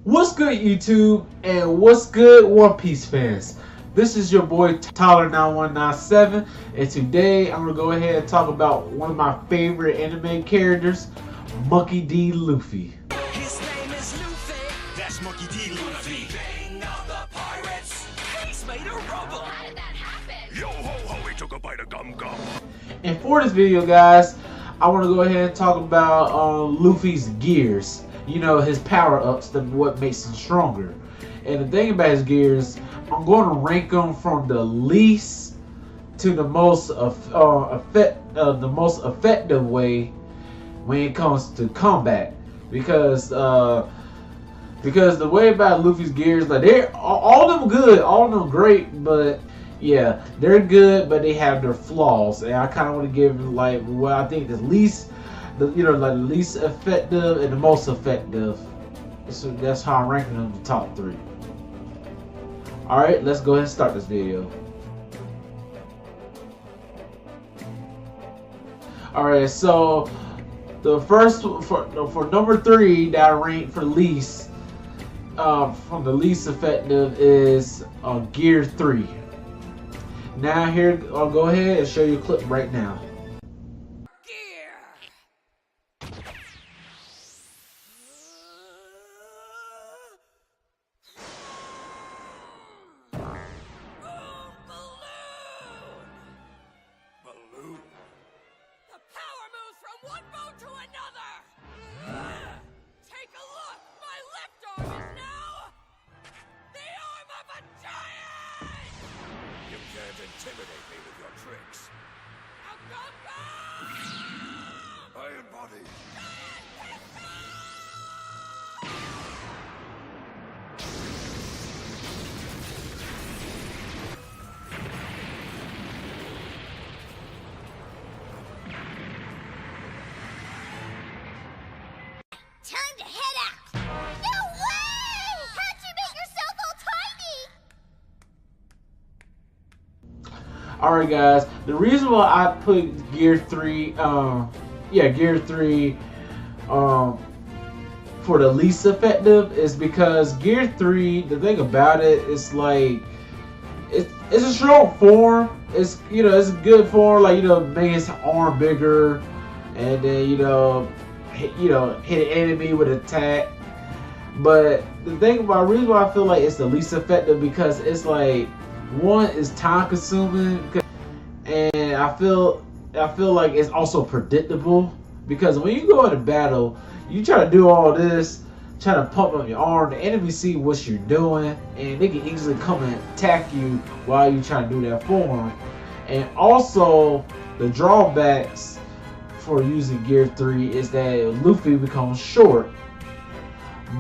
What's good, YouTube, and what's good, One Piece fans? This is your boy Tyler9197, and today I'm gonna go ahead and talk about one of my favorite anime characters, Monkey D. Luffy. His name is Luffy. That's Monkey D. Luffy. King of the pirates. He's made of rubber. How did that happen? Yo ho ho! He took a bite of gum gum. And for this video, guys, I want to go ahead and talk about Luffy's gears. You know, his power-ups, what makes him stronger. And the thing about his gears, I'm going to rank them from the least to the most effective way when it comes to combat. Because the way about Luffy's gears, like, they're all of them good, all of them great, but yeah, they're good, but they have their flaws. And I kind of want to give like what I think the least effective and the most effective. So that's how I'm ranking them the top 3. Alright, let's go ahead and start this video. Alright, so the first for number 3 that I ranked for least from the least effective is Gear 3. Now here, I'll go ahead and show you a clip right now. Balloon. The power moves from one boat to another. Take a look. My left arm is now the arm of a giant. You can't intimidate me with your tricks. Iron body. Time to head out! No way! How'd you make yourself all tiny? Alright guys, the reason why I put Gear 3, Gear 3 for the least effective is because Gear 3, the thing about it is like, it's a strong form. It's, it's a good form, like, make his arm bigger, and then, hit an enemy with an attack. But the reason why I feel like it's the least effective, because it's like, one, is time consuming, and I feel like it's also predictable, because when you go into battle, you try to do all this, try to pump up your arm, the enemy see what you're doing, and they can easily come and attack you while you trying to do that form. And also, the drawbacks for using Gear 3 is that Luffy becomes short.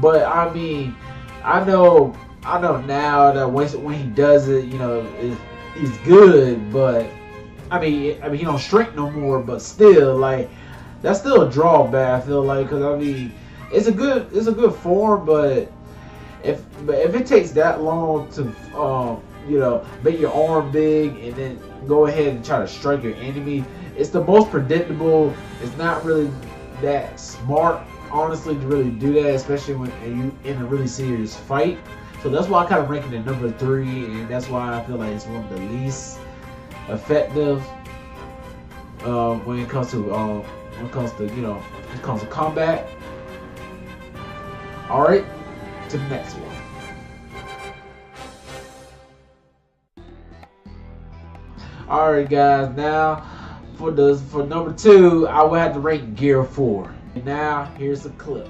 But I mean, I know now that when he does it, he's good. But I mean he don't shrink no more. But still, like, that's still a drawback, I feel like, because I mean it's a good form, but if it takes that long to make your arm big and then go ahead and try to strike your enemy, it's the most predictable. It's not really that smart, honestly, to really do that, especially when you in a really serious fight. So that's why I kind of rank it at number 3, and that's why I feel like it's one of the least effective when it comes to combat. All right, to the next one. All right, guys. Now for number 2, I would have to rank Gear 4. And now here's a clip.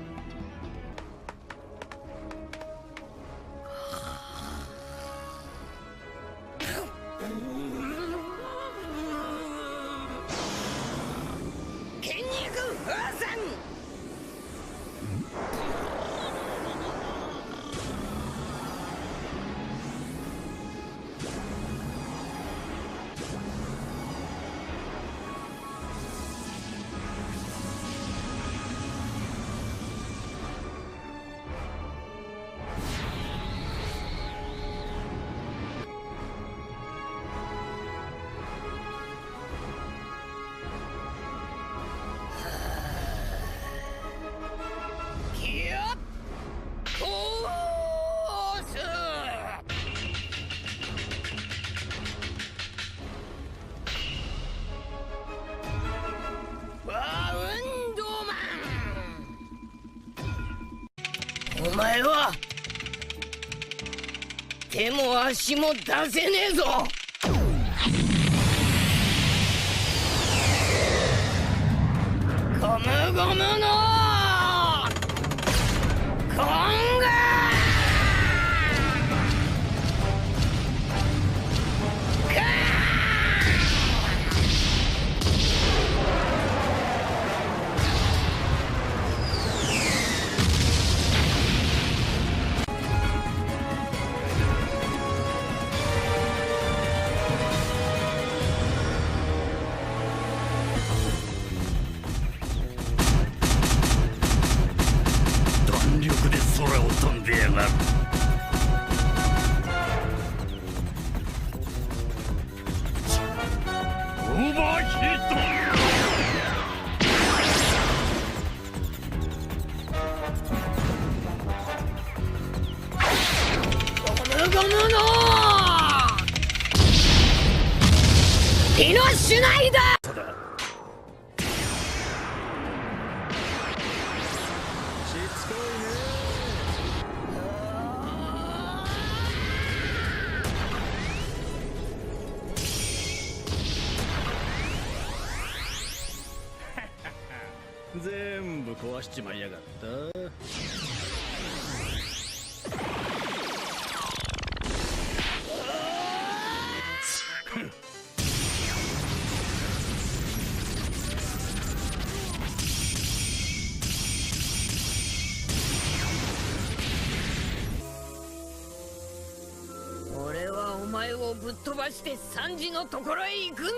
お前は手も足も出せねえぞ。ゴムゴムのコンガ弾力で空を飛んでやがる。オーバーヒート。ゴムゴムのリノシュナイダー。全部壊しちまいやがった。俺はお前をぶっ飛ばしてサンジのところへ行くんだ。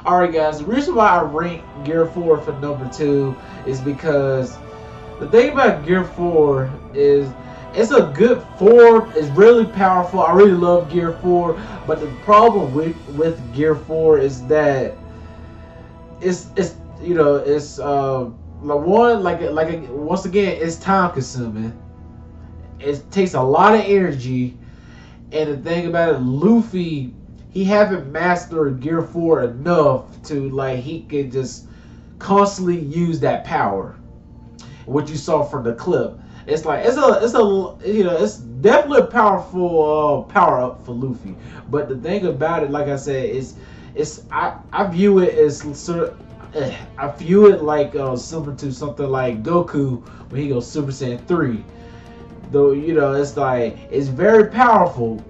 Alright guys, the reason why I rank Gear 4 for number 2 is because the thing about Gear 4 is it's a good form, it's really powerful. I really love Gear 4, but the problem with Gear 4 is that it's you know, it's once again, it's time consuming. It takes a lot of energy, and the thing about it, Luffy, he haven't mastered Gear 4 enough to he could just constantly use that power. What you saw from the clip, it's it's definitely a powerful power up for Luffy. But the thing about it, like I said, is I view it as similar to something like Goku when he goes Super Saiyan 3. Though it's very powerful,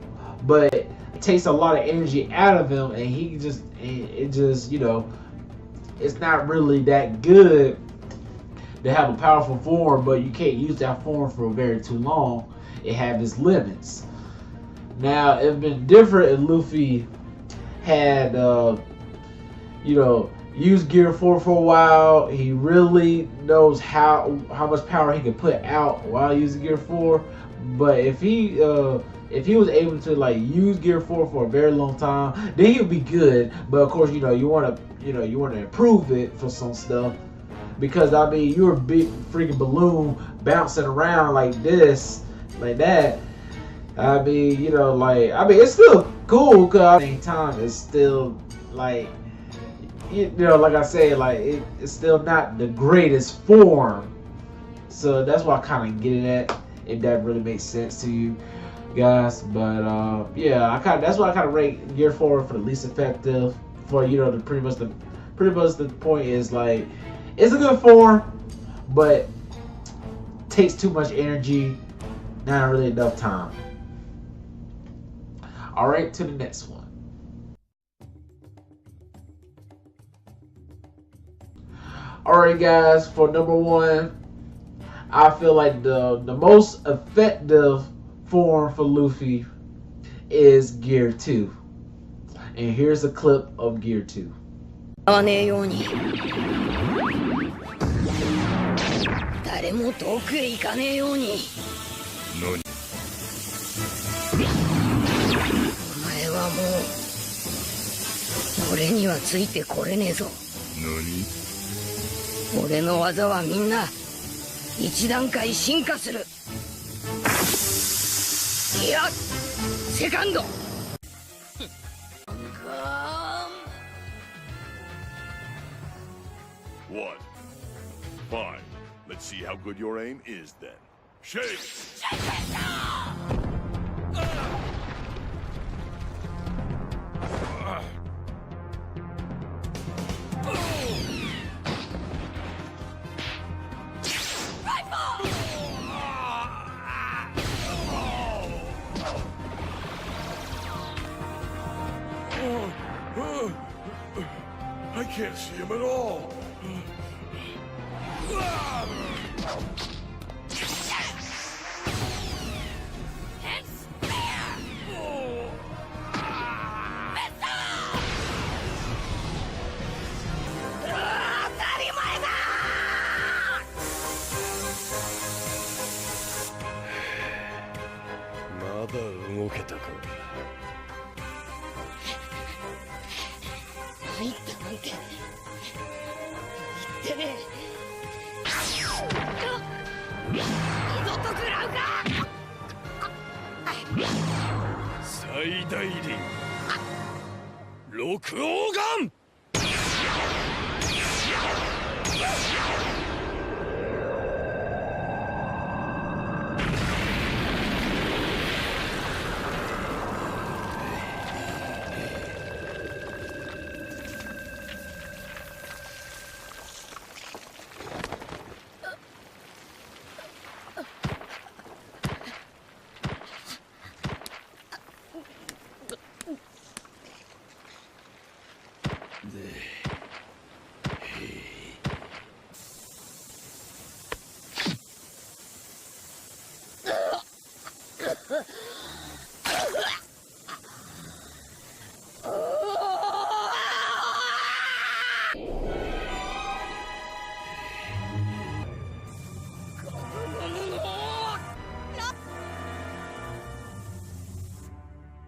but it takes a lot of energy out of him, and it's not really that good to have a powerful form, but you can't use that form for very too long. It have its limits. Now it'd been different if Luffy had used Gear 4 for a while. He really knows how much power he can put out while using Gear 4. But if he was able to use Gear 4 for a very long time, then he'll be good. But of course, you want to improve it for some stuff, because I mean, you're a big freaking balloon bouncing around like this, like that. I mean, it's still cool, cause at the same time, it's still like I said, it's still not the greatest form. So that's what I kind of get it at, if that really makes sense to you guys. But yeah, that's why I kind of rate Gear 4 for the least effective. For pretty much the point is it's a good form, but takes too much energy, not really enough time. All right, to the next one. Alright guys, for number 1, I feel like the most effective form for Luffy is Gear 2. And here's a clip of Gear 2. わねえように誰も遠くへ行かねえようにお前はもう俺にはついてこれねえぞ。俺の技はみんな一段階進化する。いやセカンドWhat? Fine. Let's see how good your aim is then. Shake! I can't see him at all. Mother, 入ったなんて言ってねえ。二度と食らうか。最大輪六王眼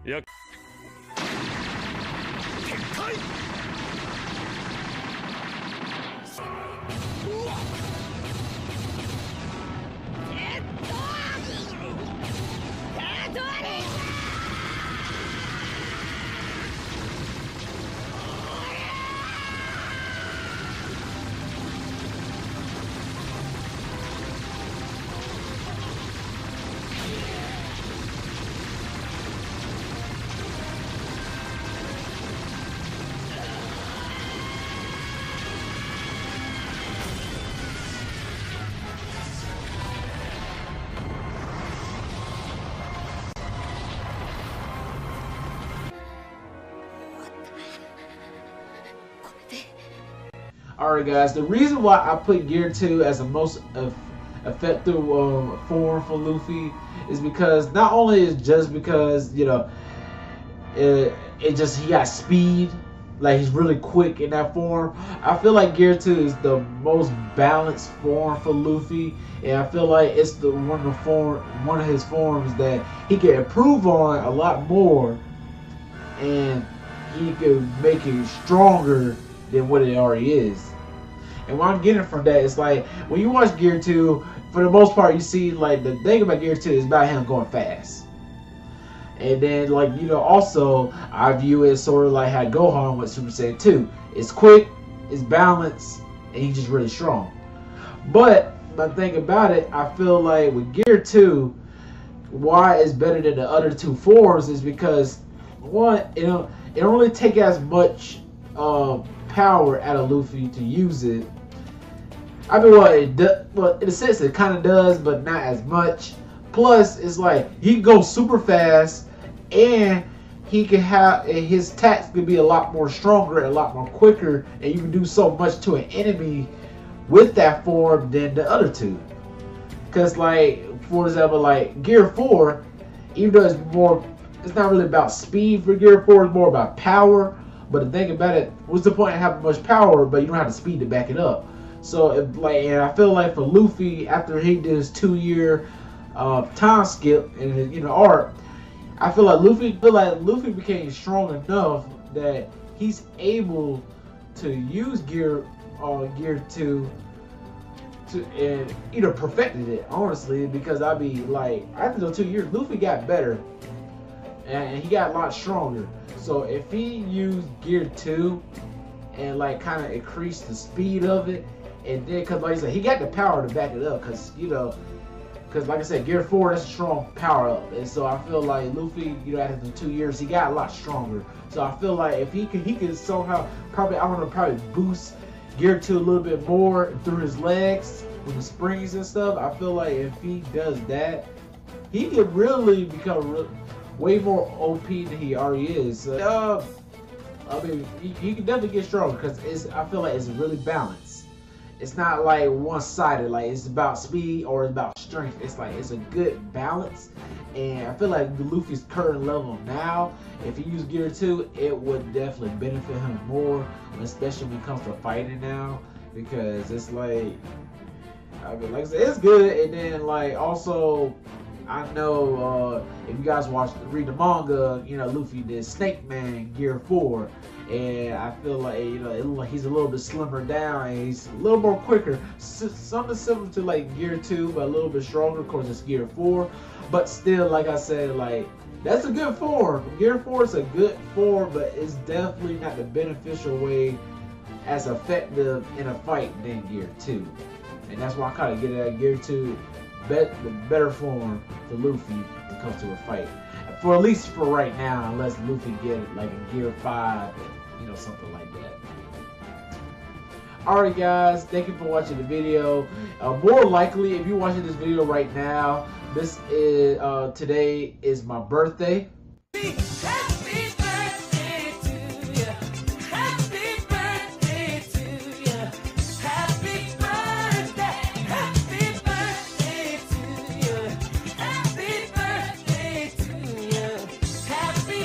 やっ撤回Alright guys, the reason why I put Gear 2 as the most effective form for Luffy is because not only is just because, you know, it just he got speed, like he's really quick in that form. I feel like Gear 2 is the most balanced form for Luffy, and I feel like it's the one of his forms that he can improve on a lot more, and he could make it stronger than what it already is. And what I'm getting from that is like when you watch Gear 2, for the most part you see like the thing about Gear 2 is about him going fast. And then like, you know, also I view it sort of like how Gohan with Super Saiyan 2. It's quick, it's balanced, and he's just really strong. But the thing about it, I feel like with Gear 2, why it's better than the other two forms is because one, you know, it don't really take as much power out of Luffy to use it. I mean, well, in a sense it kind of does, but not as much. Plus, it's like he can go super fast, and he can have his attacks can be a lot more stronger and a lot more quicker, and you can do so much to an enemy with that form than the other two. Cause like, for example, like Gear 4, even though it's more it's not really about speed for Gear 4. It's more about power. But the thing about it, what's the point of having much power, but you don't have the speed to back it up? So, and I feel like for Luffy, after he did his 2-year time skip in his, arc, I feel like Luffy became strong enough that he's able to use Gear 2 and perfected it, honestly, because after those 2 years, Luffy got better and he got a lot stronger. So if he used Gear 2 and kind of increased the speed of it, and then because like I said, he got the power to back it up, because like I said, Gear 4, that's a strong power up, and so I feel like Luffy, after the 2 years, he got a lot stronger. So I feel like if he could somehow probably boost Gear 2 a little bit more through his legs with the springs and stuff. I feel like if he does that, he could really become way more OP than he already is. I mean, he can definitely get stronger, because I feel like it's really balanced. It's not like one-sided, like it's about speed or it's about strength. It's a good balance, and I feel like Luffy's current level now, if he used Gear 2, it would definitely benefit him more, especially when it comes to fighting now, because it's like I said, it's good. And then also, I know if you guys read the manga, Luffy did Snake Man Gear 4, and I feel like he's a little bit slimmer down and he's a little more quicker. Something similar to Gear 2, but a little bit stronger. Of course, it's Gear 4, but still, like I said, that's a good form. Gear 4 is a good form, but it's definitely not the beneficial way, as effective in a fight than Gear 2, and that's why I kind of get at Gear 2. The better form for Luffy when it comes to a fight, at least for right now, unless Luffy get it a Gear 5, and, something like that. Alright guys, thank you for watching the video. More likely, if you're watching this video right now, this is today is my birthday. Happy birthday to you. Happy birthday to you. Happy birthday. Happy birthday to you. Happy birthday to you. Happy.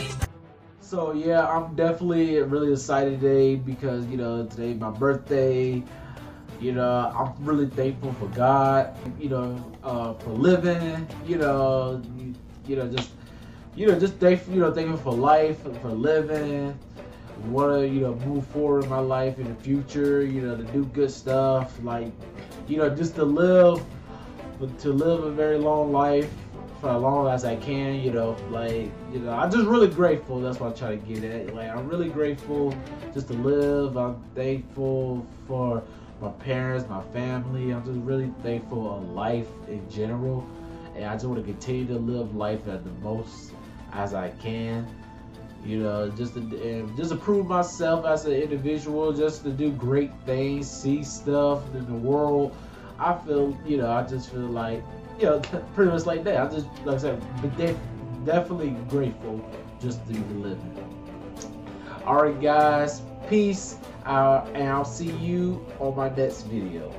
So yeah, I'm definitely really excited today because today's my birthday. I'm really thankful for God, for living, just thankful for life, for living. Want to, move forward in my life in the future, to do good stuff, just to live a very long life for as long as I can, I'm just really grateful. That's what I try to get at. I'm really grateful just to live. I'm thankful for my parents, my family. I'm just really thankful of life in general, and I just want to continue to live life at the most as I can, just to prove myself as an individual, just to do great things, see stuff in the world. I feel, I just feel like, pretty much like that. I just, like I said, definitely grateful just to be living. Alright guys, peace. And I'll see you on my next video.